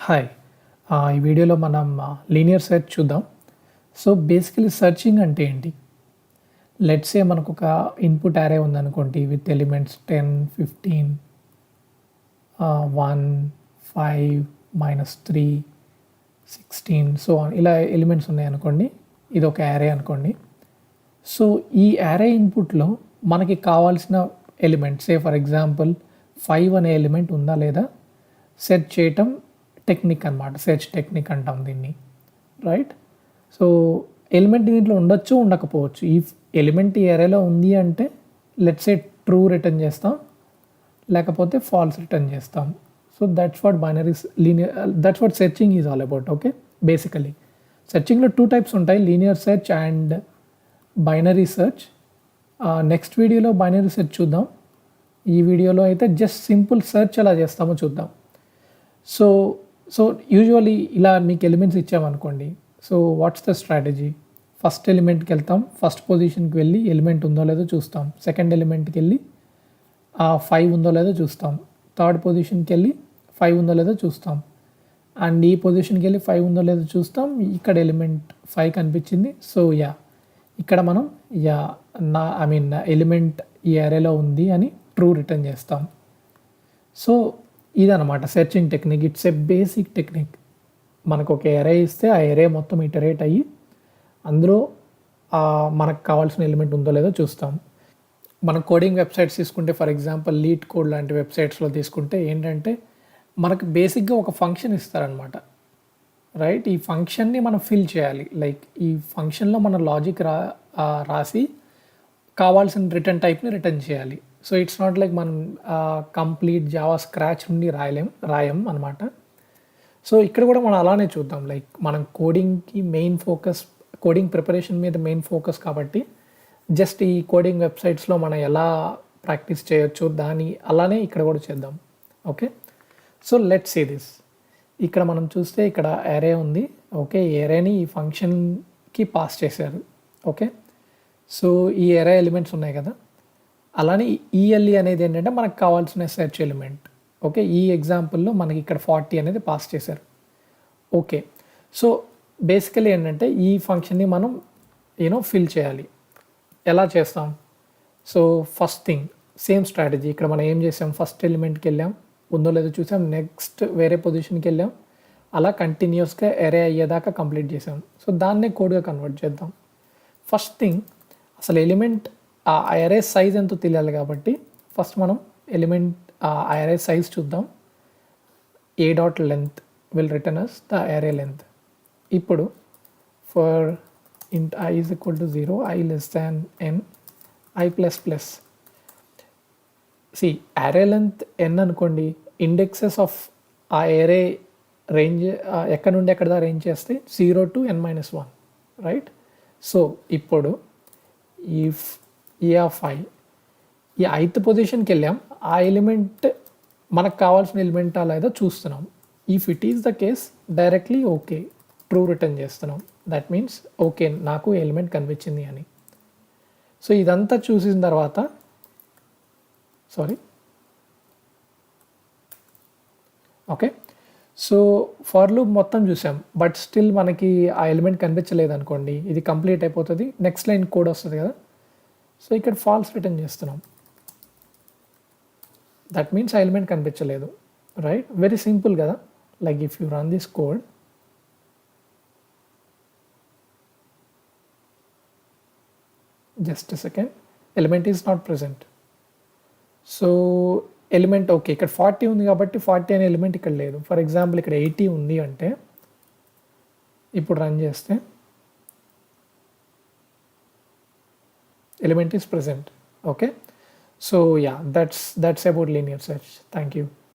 Hi. ఈ వీడియోలో మనం లీనియర్ సెర్చ్ చూద్దాం. సో, బేసికల్లీ సెర్చింగ్ అంటే ఏంటి? లెట్స్ సే మనకొక ఇన్‌పుట్ అర్రే ఉందనుకోండి విత్ ఎలిమెంట్స్ 10, 15, 1, 5, -3, 16 సో ఆన్ ఇలా ఎలిమెంట్స్ ఉన్నాయనుకోండి. ఇదొక అర్రే అనుకోండి. సో, ఈ అర్రే ఇన్‌పుట్‌లో మనకి కావాల్సిన ఎలిమెంట్ ఫర్ ఎగ్జాంపుల్ 5 అనే ఎలిమెంట్ ఉందా లేదా సెర్చ్ చేయటం టెక్నిక్ అనమాట. సెర్చ్ టెక్నిక్ అంటాం దీన్ని. రైట్? సో, ఎలిమెంట్ దీంట్లో ఉండొచ్చు, ఉండకపోవచ్చు. ఈ ఎలిమెంట్ ఈ అర్రేలో ఉంది అంటే లెట్స్ సే ట్రూ రిటర్న్ చేస్తాం. లేకపోతే ఫాల్స్ రిటర్న్ చేస్తాం. So, that's what that's what searching is all about. Okay, basically సెర్చింగ్‌లో 2 టైప్స్ ఉంటాయి. Linear search and binary search. Next వీడియోలో బైనరీ సెర్చ్ చూద్దాం. ఈ వీడియోలో అయితే జస్ట్ సింపుల్ సెర్చ్ ఎలా చేస్తామో చూద్దాం. సో యూజువల్లీ ఇలా మీకు ఎలిమెంట్స్ ఇచ్చామనుకోండి. So what's the strategy? First ఎలిమెంట్కి వెళ్తాం. ఫస్ట్ పొజిషన్కి వెళ్ళి ఎలిమెంట్ ఉందో లేదో చూస్తాం. సెకండ్ ఎలిమెంట్కి వెళ్ళి 5 ఉందో లేదో చూస్తాం. థర్డ్ పొజిషన్కి వెళ్ళి 5 ఉందో లేదో చూస్తాం. అండ్ ఈ పొజిషన్కి వెళ్ళి 5 ఉందో లేదో చూస్తాం. ఇక్కడ ఎలిమెంట్ 5 కనిపించింది. సో ఇక్కడ మనం ఎలిమెంట్ ఈ అరేలో ఉంది అని ట్రూ రిటర్న్ చేస్తాం. సో ఇదనమాట searching technique. It's a basic technique. మనకు ఒక ఎరే ఇస్తే ఆ ఎరే మొత్తం ఇటరేట్ అయ్యి అందులో మనకు కావాల్సిన ఎలిమెంట్ ఉందో లేదో చూస్తాం. మన కోడింగ్ వెబ్సైట్స్ తీసుకుంటే ఫర్ ఎగ్జాంపుల్ లీడ్ కోడ్ లాంటి వెబ్సైట్స్లో తీసుకుంటే ఏంటంటే మనకు బేసిక్గా ఒక ఫంక్షన్ ఇస్తారనమాట. రైట్? ఈ ఫంక్షన్ని మనం ఫిల్ చేయాలి. లైక్ ఈ ఫంక్షన్లో మన లాజిక్ రాసి కావాల్సిన రిటర్న్ టైప్ని రిటర్న్ చేయాలి. సో ఇట్స్ నాట్ లైక్ మనం కంప్లీట్ జావా స్క్రాచ్ నుండి రాయం అనమాట. సో ఇక్కడ కూడా మనం అలానే చూద్దాం. లైక్ మనం కోడింగ్కి మెయిన్ ఫోకస్, కోడింగ్ ప్రిపరేషన్ మీద మెయిన్ ఫోకస్ కాబట్టి జస్ట్ ఈ కోడింగ్ వెబ్సైట్స్లో మనం ఎలా ప్రాక్టీస్ చేయొచ్చు దాని అలానే ఇక్కడ కూడా చేద్దాం. Okay, so let's see this. ఇక్కడ మనం చూస్తే ఇక్కడ అరే ఉంది. ఓకే, ఈ అరేని ఈ ఫంక్షన్కి పాస్ చేశారు. ఓకే, సో ఈ అరే ఎలిమెంట్స్ ఉన్నాయి కదా. అలానే ఈఎల్ఈ అనేది ఏంటంటే మనకు కావాల్సిన సెర్చ్ ఎలిమెంట్. ఓకే, ఈ ఎగ్జాంపుల్లో మనకి ఇక్కడ 40 అనేది పాస్ చేశారు. ఓకే, సో బేసికలీ ఏంటంటే ఈ ఫంక్షన్ని మనం ఫిల్ చేయాలి. ఎలా చేస్తాం? So first thing same strategy. ఇక్కడ మనం ఏం చేసాం? ఫస్ట్ ఎలిమెంట్కి వెళ్ళాం, ఉందో లేదో చూసాం. నెక్స్ట్ వేరే పొజిషన్కి వెళ్ళాం. అలా కంటిన్యూస్గా ఎరే అయ్యేదాకా కంప్లీట్ చేసాం. సో దాన్నే కోడ్గా కన్వర్ట్ చేద్దాం. ఫస్ట్ థింగ్ అసలు ఎలిమెంట్ ఆ అరే సైజ్ ఎంతో తెలియాలి కాబట్టి ఫస్ట్ మనం ఎలిమెంట్ అరే సైజ్ చూద్దాం. A dot length will return us the array length. ఇప్పుడు for int I is equal to 0, I less than n, I plus plus. See, array length n అనుకోండి. Indexes of ఆ అరే range ఎక్కడ నుండి ఎక్కడ దా range చేస్తే 0 to n-1. Right? So ఇప్పుడు ఈ ఆఫ్ i ఈ ith పొజిషన్కి వెళ్ళాం. ఆ ఎలిమెంట్ మనకు కావాల్సిన ఎలిమెంట్ అలా ఏదో చూస్తున్నాం. If it is the case directly okay true return చేస్తున్నాం. దట్ మీన్స్ ఓకే నాకు ఎలిమెంట్ కనిపించింది అని. సో ఇదంతా చూసిన తర్వాత ఓకే, సో ఫర్ లూప్ మొత్తం చూసాం. బట్ స్టిల్ మనకి ఆ ఎలిమెంట్ కనిపించలేదు అనుకోండి, ఇది కంప్లీట్ అయిపోతుంది. నెక్స్ట్ లైన్ కోడ్ వస్తుంది కదా. సో ఇక్కడ ఫాల్స్ రిటర్న్ చేస్తున్నాం. దట్ మీన్స్ ఆ ఎలిమెంట్ కనిపించలేదు. రైట్? వెరీ సింపుల్ కదా. Like if you run this code, just a second, element is not present. So element okay ఇక్కడ 40 ఉంది కాబట్టి 40 అనే ఎలిమెంట్ ఇక్కడ లేదు. ఫర్ ఎగ్జాంపుల్ ఇక్కడ 80 ఉంది అంటే ఇప్పుడు రన్ చేస్తే element is present. Okay, so that's about linear search. Thank you.